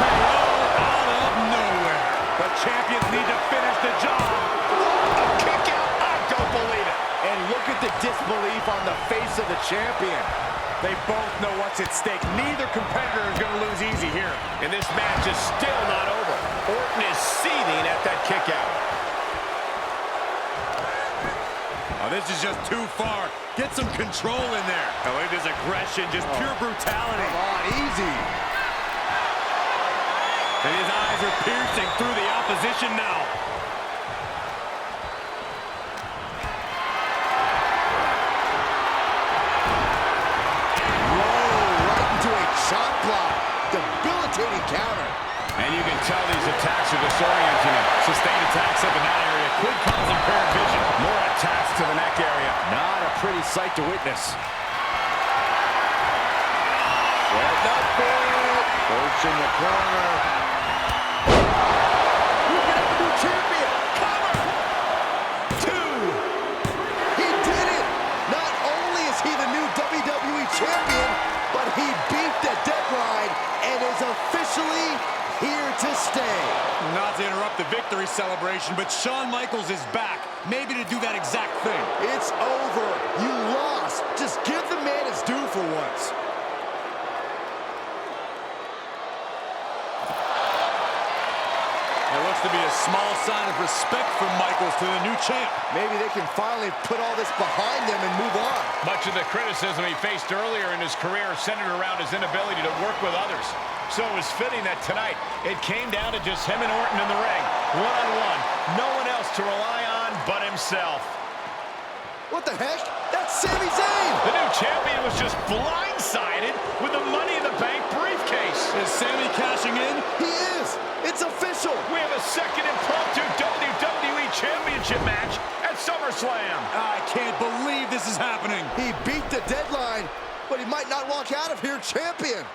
out of nowhere. The champions need to finish the job. A kick out. I don't believe it. And look at the disbelief on the face of the champion. They both know what's at stake. Neither competitor is going to lose easy here. And this match is still not over. Orton is seething at that kick out. Oh, this is just too far. Get some control in there. Oh, look at this aggression, just pure brutality. Come on, easy. And his eyes are piercing through the opposition now. Shot block. Debilitating counter. And you can tell these attacks are disorienting him. Sustained attacks up in that area could cause impaired vision. More attacks to the neck area. Not a pretty sight to witness. Setting up for it. Push in the corner. Look at the new champion. Cover. 2. He did it. Not only is he the new WWE champion, but he beat the deadline and is officially here to stay. Not to interrupt the victory celebration, but Shawn Michaels is back. Maybe to do that exact thing. It's over. You lost. Just give the man his due for once. It looks to be a small sign of respect from Michaels to the new champ. Maybe they can finally put all this behind them and move on. Much of the criticism he faced earlier in his career centered around his inability to work with others. So it was fitting that tonight it came down to just him and Orton in the ring, one-on-one. No one else to rely on but himself. What the heck? That's Sami Zayn! The new champion was just blindsided with the Money in the Bank briefcase. Is Sami cashing in? He is! It's official! We have a second impromptu WWE Championship match at SummerSlam. I can't believe this is happening. He beat the deadline, but he might not walk out of here champion.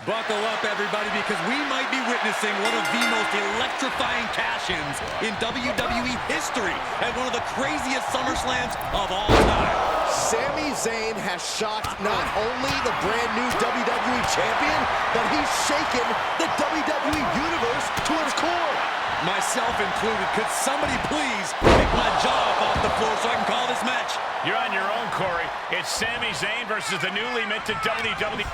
Buckle up, everybody, because we might be witnessing one of the most electrifying cash-ins in WWE history at one of the craziest SummerSlams of all time. Sami Zayn has shocked not only the brand new WWE Champion, but he's shaken the WWE Universe to its core. Myself included. Could somebody please pick my jaw up off the floor so I can call this match? You're on your own, Corey. It's Sami Zayn versus the newly minted WWE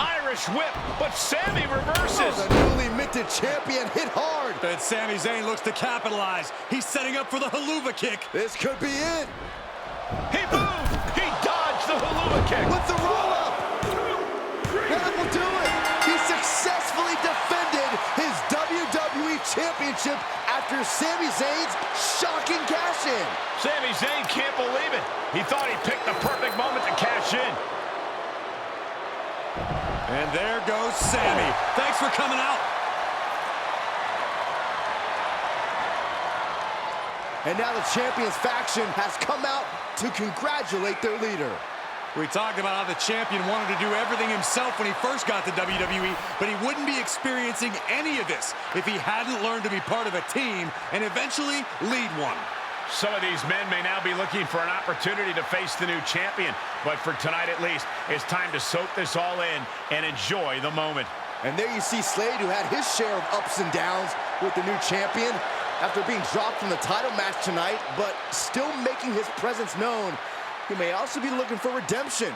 Irish whip, but Sami reverses. The newly minted champion hit hard. But Sami Zayn looks to capitalize. He's setting up for the haluva kick. This could be it. He moved. He dodged the haluva kick. With the roll-up. That will do it. He successfully defended his WWE Championship after Sami Zayn's shocking cash-in. Sami Zayn can't believe it. He thought he picked the perfect moment to cash in. And there goes Sami. Thanks for coming out. And now the Champions faction has come out to congratulate their leader. We talked about how the champion wanted to do everything himself when he first got to WWE, but he wouldn't be experiencing any of this if he hadn't learned to be part of a team and eventually lead one. Some of these men may now be looking for an opportunity to face the new champion, but for tonight at least, it's time to soak this all in and enjoy the moment. And there you see Slade, who had his share of ups and downs with the new champion. After being dropped from the title match tonight, but still making his presence known, he may also be looking for redemption.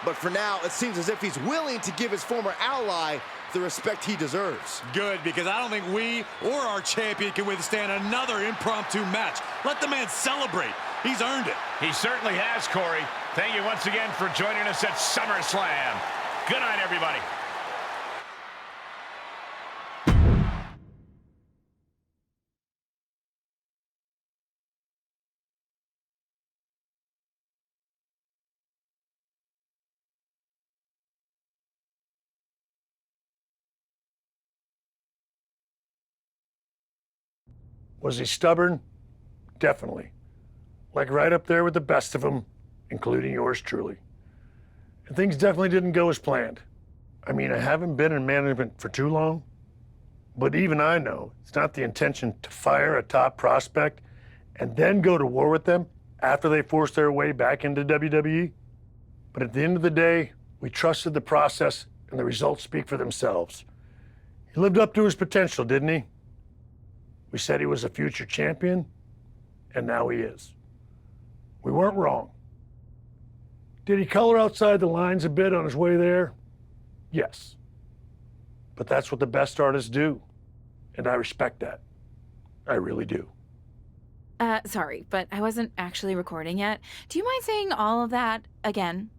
But for now, it seems as if he's willing to give his former ally the respect he deserves. Good, because I don't think we or our champion can withstand another impromptu match. Let the man celebrate. He's earned it. He certainly has, Corey. Thank you once again for joining us at SummerSlam. Good night, everybody. Was he stubborn? Definitely. Like right up there with the best of them, including yours truly. And things definitely didn't go as planned. I mean, I haven't been in management for too long, but even I know it's not the intention to fire a top prospect and then go to war with them after they force their way back into WWE. But at the end of the day, we trusted the process and the results speak for themselves. He lived up to his potential, didn't he? We said he was a future champion, and now he is. We weren't wrong. Did he color outside the lines a bit on his way there? Yes. But that's what the best artists do, and I respect that. I really do. Sorry, but I wasn't actually recording yet. Do you mind saying all of that again?